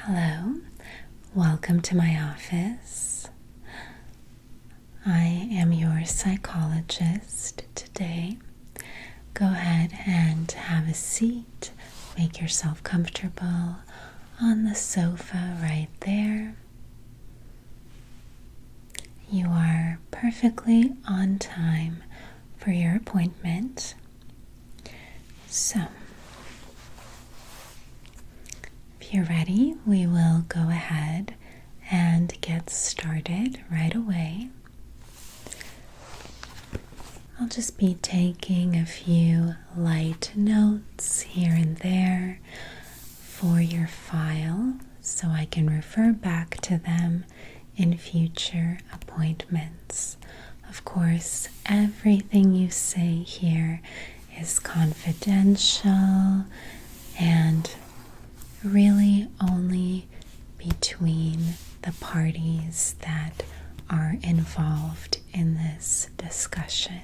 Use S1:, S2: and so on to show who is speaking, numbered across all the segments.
S1: Hello, welcome to my office. I am your psychologist today. Go ahead and have a seat. Make yourself comfortable on the sofa right there. You are perfectly on time for your appointment. So, if you're ready, we will go ahead and get started right away. I'll just be taking a few light notes here and there for your file so I can refer back to them in future appointments. Of course, everything you say here is confidential and really only between the parties that are involved in this discussion.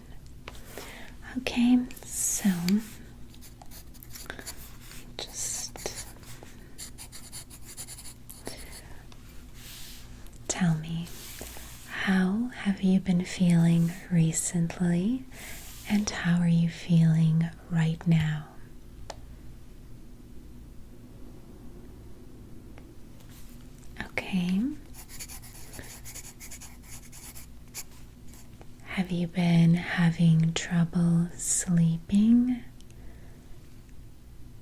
S1: Okay, so just tell me, how have you been feeling recently, and how are you feeling right now? Okay. Have you been having trouble sleeping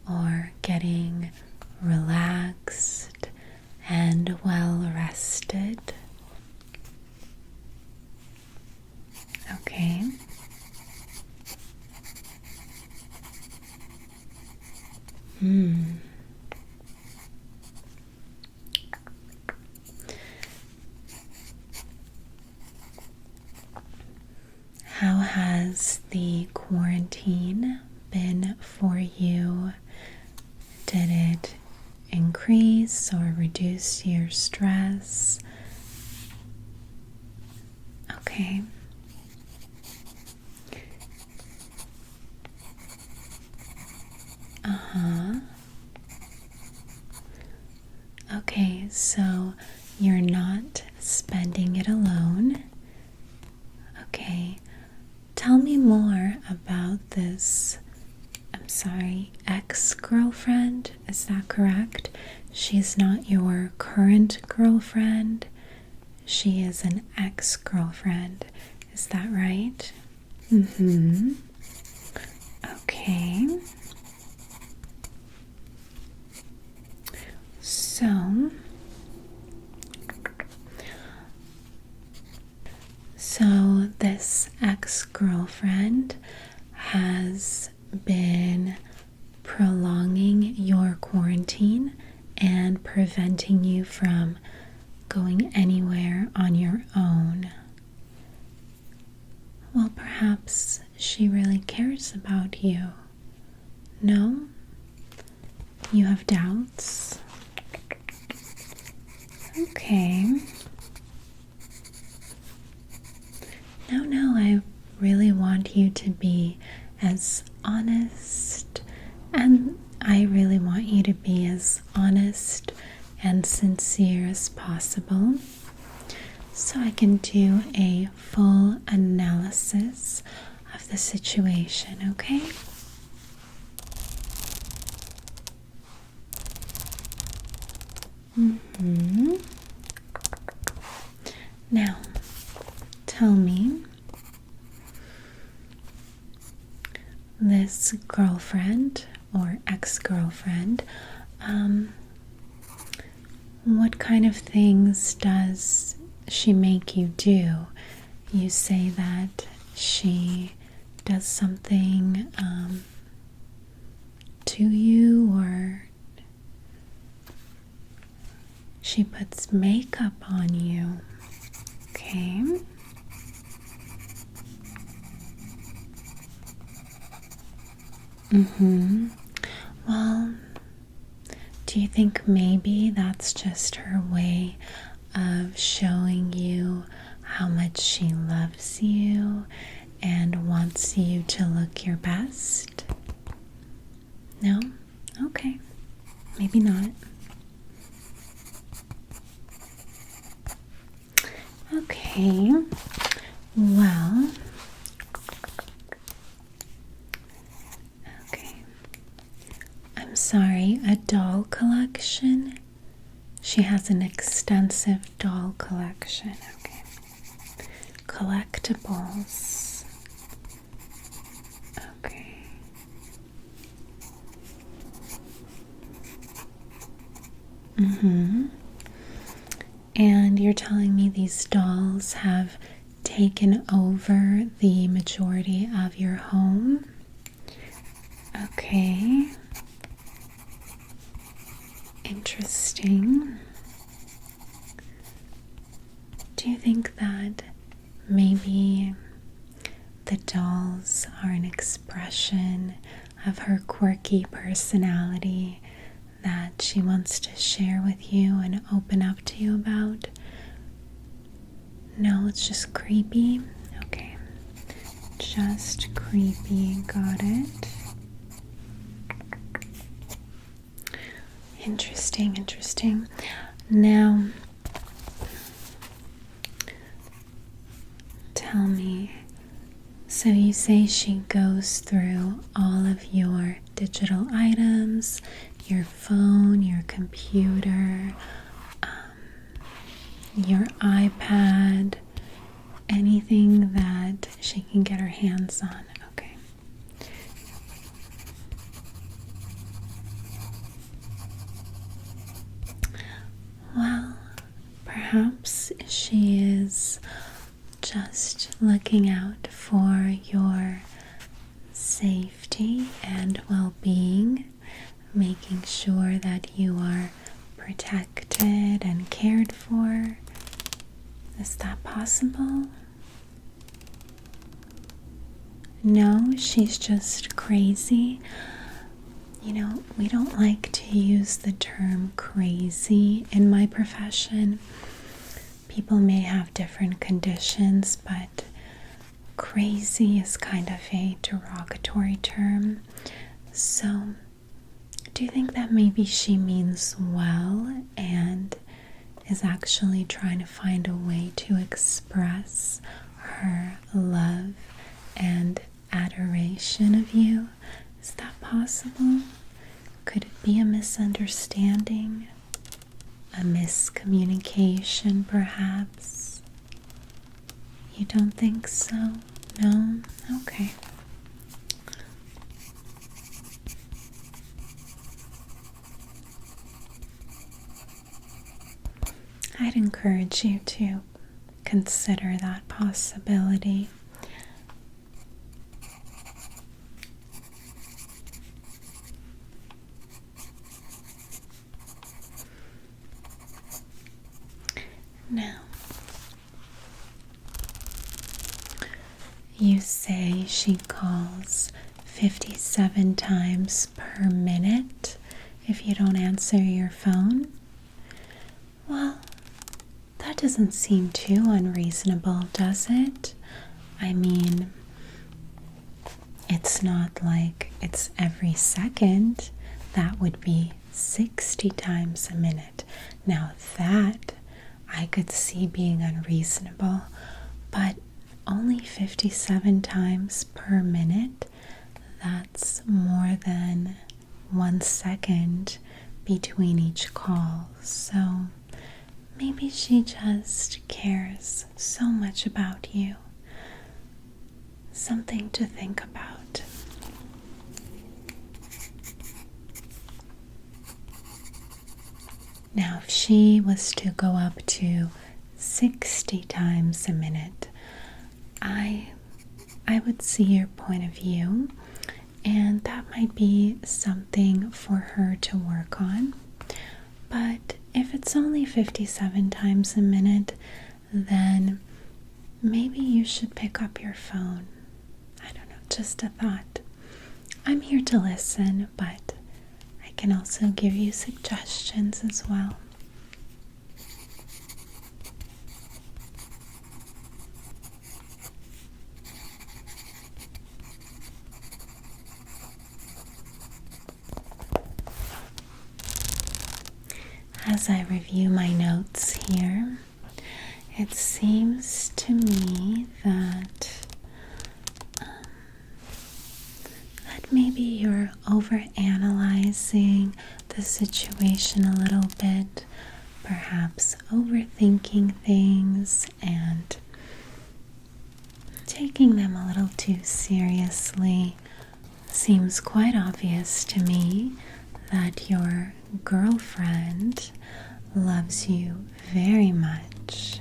S1: or getting relaxed and well rested? Okay. How has the quarantine been for you? Did it increase or reduce your stress? Okay. Okay, so you're not spending it alone. Okay. Tell me more about this, ex-girlfriend, is that correct? She's not your current girlfriend. She is an ex-girlfriend, is that right? Okay. So this ex-girlfriend has been prolonging your quarantine and preventing you from going anywhere on your own. Well, perhaps she really cares about you. No? You have doubts? Okay. No, I really want you to be as honest, and I really want you to be as honest and sincere as possible so I can do a full analysis of the situation, okay? Now, tell me, this girlfriend or ex-girlfriend, what kind of things does she make you do? You say that she does something to you, or she puts makeup on you. Okay. Well, do you think maybe that's just her way of showing you how much she loves you and wants you to look your best? No? Okay. Maybe not. Okay. Well, okay. I'm sorry, a doll collection? She has an extensive doll collection. Okay. Collectibles. Okay. And you're telling me these dolls have taken over the majority of your home? Okay. Interesting. Do you think that maybe the dolls are an expression of her quirky personality that she wants to share with you and open up to you about? No, it's just creepy. Okay. Just creepy. Got it. Interesting. Now, tell me, so you say she goes through all of your digital items, your phone, your computer, your iPad, anything that she can get her hands on. Okay. Well, perhaps she is just looking out for your safety and well-being, making sure that you are protected and cared for. Is that possible? No, she's just crazy. You know, we don't like to use the term crazy in my profession. People may have different conditions, but crazy is kind of a derogatory term. So, do you think that maybe she means well and is actually trying to find a way to express her love and adoration of you? Is that possible? Could it be a misunderstanding? A miscommunication, perhaps? You don't think so? No? Okay. I'd encourage you to consider that possibility. Now, you say she calls 57 times per minute if you don't answer your phone. Well, that doesn't seem too unreasonable, does it? I mean, it's not like it's every second. That would be 60 times a minute. Now that I could see being unreasonable, but only 57 times per minute, that's more than 1 second between each call. So maybe she just cares so much about you. Something to think about. Now, if she was to go up to 60 times a minute, I would see your point of view, and that might be something for her to work on. But if it's only 57 times a minute, then maybe you should pick up your phone. I don't know, just a thought. I'm here to listen, but I can also give you suggestions as well. As I review my notes here, it seems to me that maybe you're overanalyzing the situation a little bit, perhaps overthinking things and taking them a little too seriously. Seems quite obvious to me that your girlfriend loves you very much,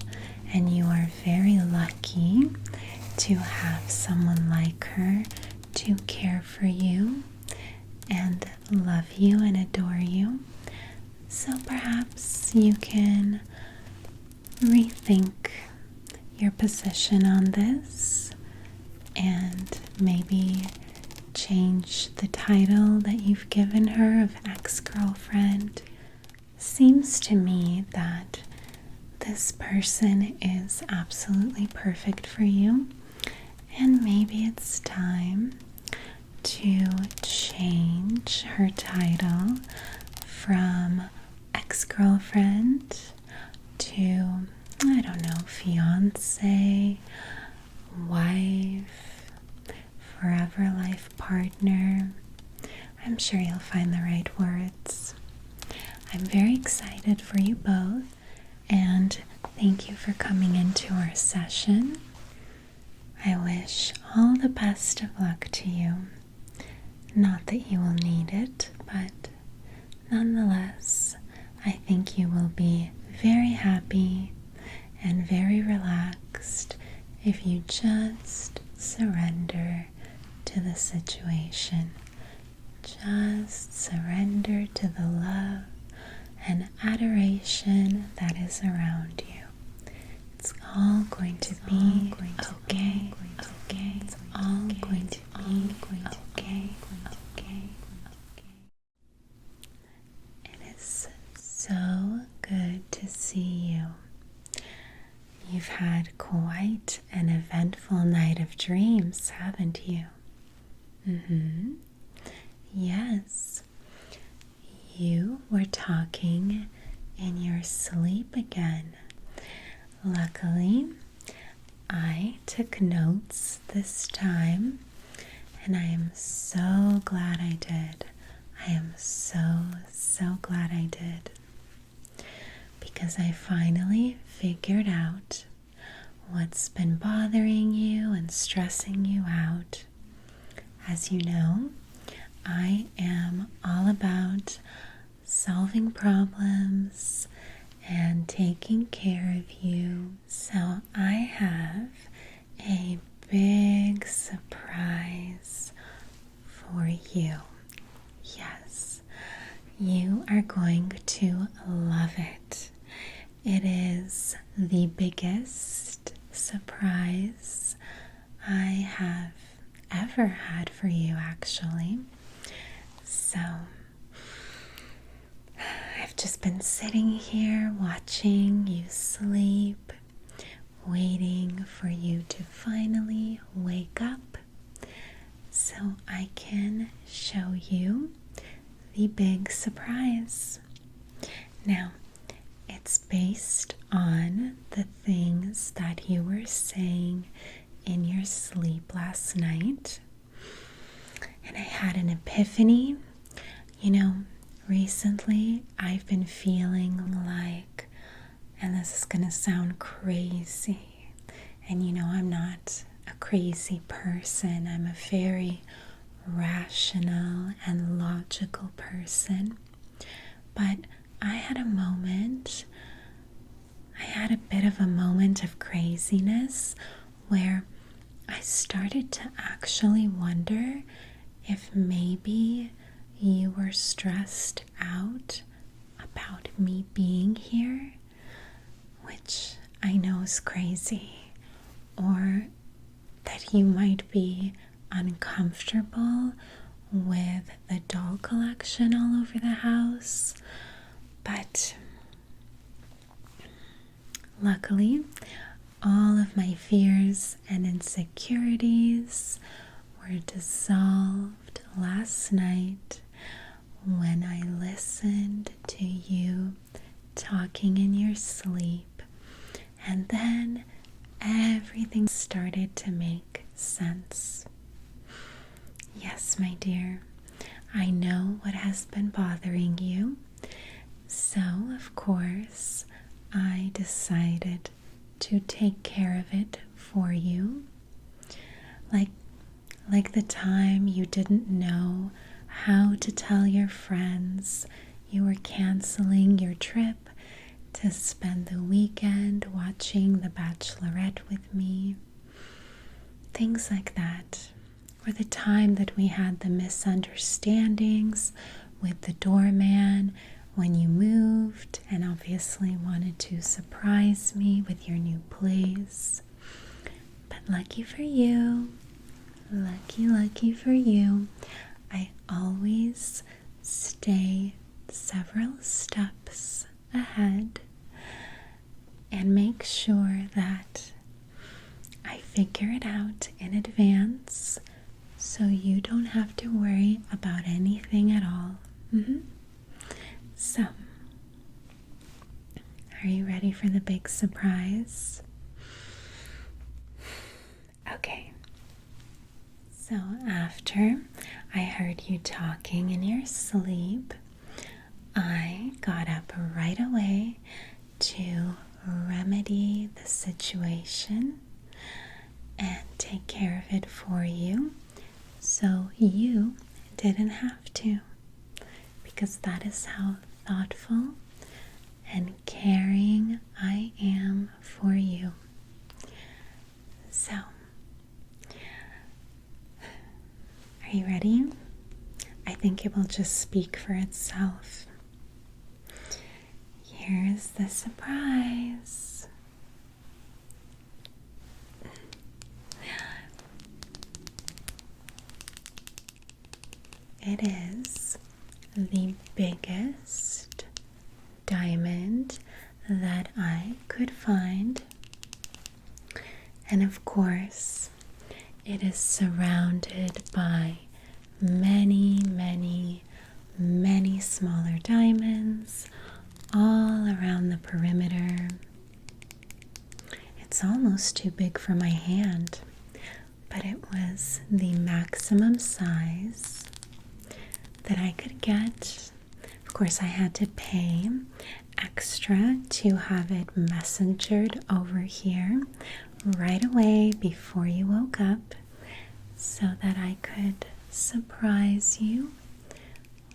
S1: and you are very lucky to have someone like her to care for you and love you and adore you. So perhaps you can rethink your position on this and maybe change the title that you've given her of ex-girlfriend. Seems to me that this person is absolutely perfect for you, and maybe it's time to change her title from ex-girlfriend to, I don't know, fiance, wife, forever life partner. I'm sure you'll find the right words. I'm very excited for you both, and thank you for coming into our session. I wish all the best of luck to you. Not that you will need it, but nonetheless, I think you will be very happy and very relaxed if you just surrender to the situation. Just surrender to the love and adoration that is around you. It's all going to be okay. It's all going to be okay. It is so good to see you. You've had quite an eventful night of dreams, haven't you? Yes. You were talking in your sleep again. Luckily, I took notes this time, and I am so glad I did. I am so glad I did. Because I finally figured out what's been bothering you and stressing you out. As you know, I am all about solving problems and taking care of you. So I have a big surprise for you. Yes, you are going to love it. It is the biggest surprise I have ever had for you, actually. So I've just been sitting here watching you sleep, waiting for you to finally wake up so I can show you the big surprise. Now, it's based on the things that you were saying in your sleep last night. And I had an epiphany. You know, recently I've been feeling like, and this is going to sound crazy, and you know I'm not a crazy person. I'm a very rational and logical person. But I had a bit of a moment of craziness where I started to actually wonder if maybe you were stressed out about me being here, which I know is crazy, or that you might be uncomfortable with the doll collection all over the house. But luckily, all of my fears and insecurities were dissolved last night when I listened to you talking in your sleep And then everything started to make sense. Yes, my dear, I know what has been bothering you. So, of course, I decided to take care of it for you. Like the time you didn't know how to tell your friends you were canceling your trip to spend the weekend watching The Bachelorette with me. Things like that. Or the time that we had the misunderstandings with the doorman when you moved and obviously wanted to surprise me with your new place. But lucky for you, lucky for you, I always stay several steps ahead and make sure that I figure it out in advance so you don't have to worry about anything at all. So, are you ready for the big surprise? Okay. So after I heard you talking in your sleep, I got up right away to remedy the situation and take care of it for you so you didn't have to, because that is how thoughtful and caring I am for you. So, are you ready? I think it will just speak for itself. Here's the surprise. It is the biggest diamond that I could find. And of course, it is surrounded by many smaller diamonds all around the perimeter. It's almost too big for my hand, but it was the maximum size that I could get. Of course, I had to pay extra to have it messengered over here right away before you woke up so that I could surprise you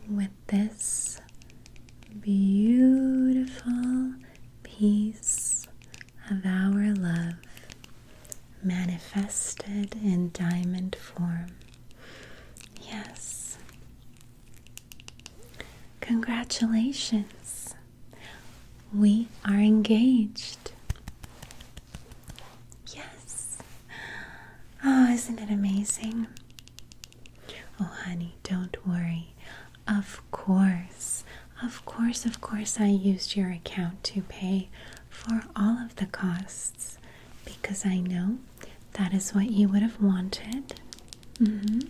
S1: with this beautiful piece of our love manifested in diamond form. Yes. Congratulations. We are engaged. Yes. Oh, isn't it amazing? Oh, honey, don't worry. Of course, I used your account to pay for all of the costs because I know that is what you would have wanted. And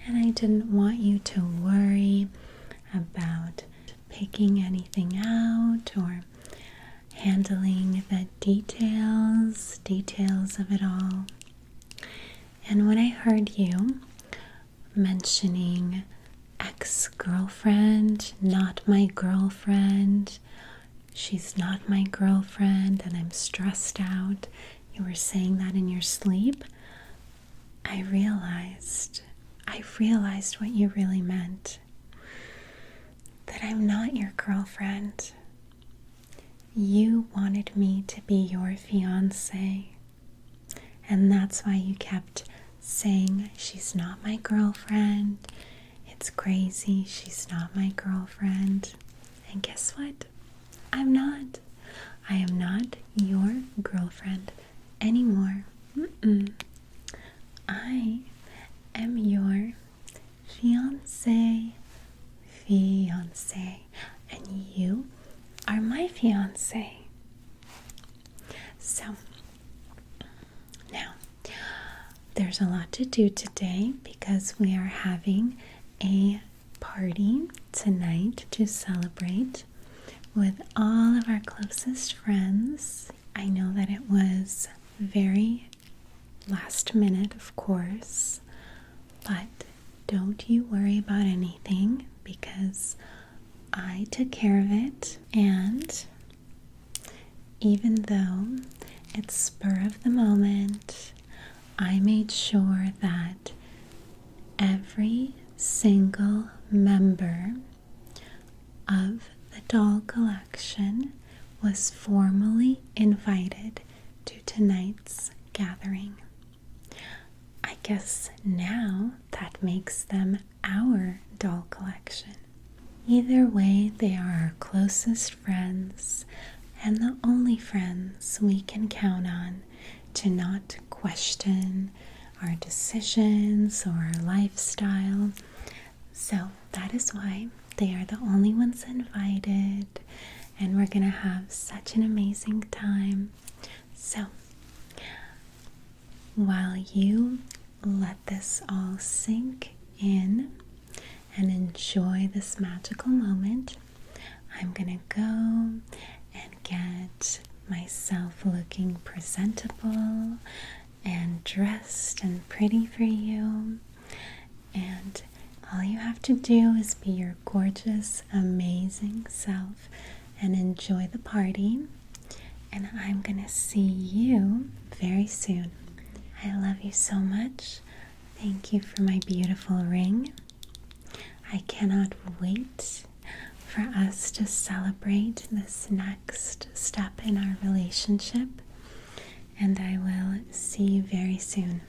S1: I didn't want you to worry about picking anything out or handling the details of it all. And when I heard you mentioning ex-girlfriend, not my girlfriend, she's not my girlfriend, and I'm stressed out, you were saying that in your sleep, I realized what you really meant. That I'm not your girlfriend. You wanted me to be your fiancé, and that's why you kept saying she's not my girlfriend. It's crazy, she's not my girlfriend. And guess what? I'm not. I am not your girlfriend anymore. I am your fiancé, and you are my fiancé. So, now, there's a lot to do today because we are having a party tonight to celebrate with all of our closest friends. I know that it was very last minute, of course, but don't you worry about anything because I took care of it, and even though it's spur of the moment, I made sure that every single member of the doll collection was formally invited to tonight's gathering. I guess now that makes them our doll collection. Either way, they are our closest friends and the only friends we can count on to not question our decisions or our lifestyle. So that is why they are the only ones invited, and we're gonna have such an amazing time. So while you let this all sink in and enjoy this magical moment, I'm gonna go and get myself looking presentable and dressed and pretty for you. And all you have to do is be your gorgeous, amazing self and enjoy the party. And I'm gonna see you very soon. I love you so much. Thank you for my beautiful ring. I cannot wait for us to celebrate this next step in our relationship, and I will see you very soon.